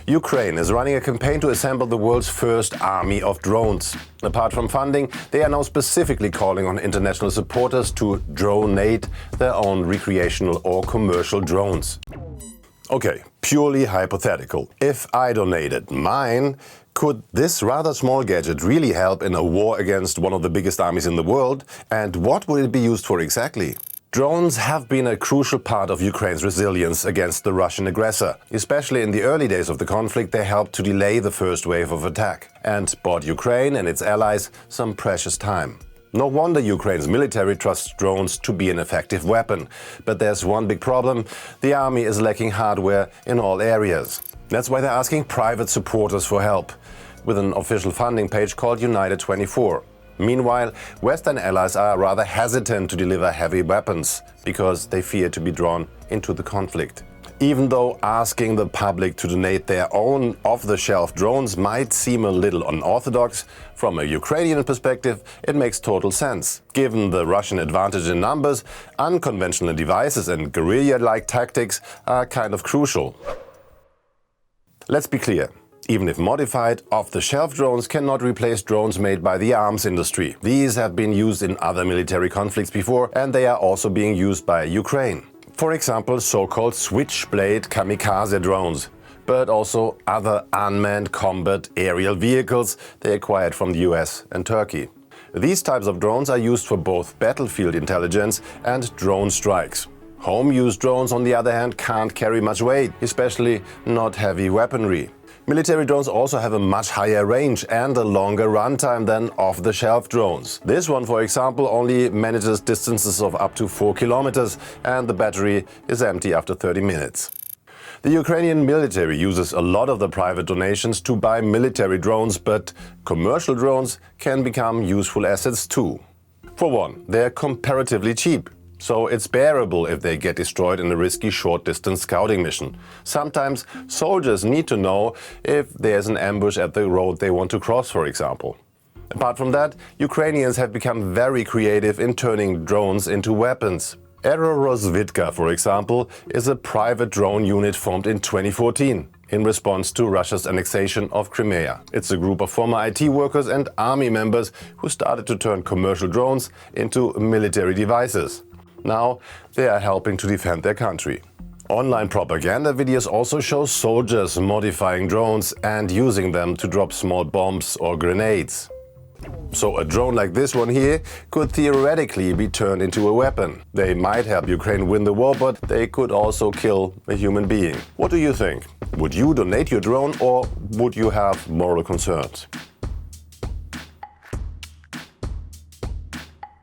Ukraine is running a campaign to assemble the world's first army of drones. Apart from funding, they are now specifically calling on international supporters to donate their own recreational or commercial drones. Okay, purely hypothetical. If I donated mine, could this rather small gadget really help in a war against one of the biggest armies in the world? And what would it be used for exactly? Drones have been a crucial part of Ukraine's resilience against the Russian aggressor. Especially in the early days of the conflict, they helped to delay the first wave of attack and bought Ukraine and its allies some precious time. No wonder Ukraine's military trusts drones to be an effective weapon. But there's one big problem: the army is lacking hardware in all areas. That's why they're asking private supporters for help, with an official funding page called United 24. Meanwhile, Western allies are rather hesitant to deliver heavy weapons because they fear to be drawn into the conflict. Even though asking the public to donate their own off-the-shelf drones might seem a little unorthodox, from a Ukrainian perspective it makes total sense. Given the Russian advantage in numbers, unconventional devices and guerrilla-like tactics are kind of crucial. Let's be clear. Even if modified, off-the-shelf drones cannot replace drones made by the arms industry. These have been used in other military conflicts before, and they are also being used by Ukraine. For example, so-called switchblade kamikaze drones, but also other unmanned combat aerial vehicles they acquired from the US and Turkey. These types of drones are used for both battlefield intelligence and drone strikes. Home-use drones, on the other hand, can't carry much weight, especially not heavy weaponry. Military drones also have a much higher range and a longer runtime than off-the-shelf drones. This one, for example, only manages distances of up to 4 kilometers and the battery is empty after 30 minutes. The Ukrainian military uses a lot of the private donations to buy military drones, but commercial drones can become useful assets too. For one, they're comparatively cheap. So it's bearable if they get destroyed in a risky short-distance scouting mission. Sometimes soldiers need to know if there's an ambush at the road they want to cross, for example. Apart from that, Ukrainians have become very creative in turning drones into weapons. Aerorozvidka, for example, is a private drone unit formed in 2014 in response to Russia's annexation of Crimea. It's a group of former IT workers and army members who started to turn commercial drones into military devices. Now they are helping to defend their country. Online propaganda videos also show soldiers modifying drones and using them to drop small bombs or grenades. So a drone like this one here could theoretically be turned into a weapon. They might help Ukraine win the war, but they could also kill a human being. What do you think? Would you donate your drone or would you have moral concerns?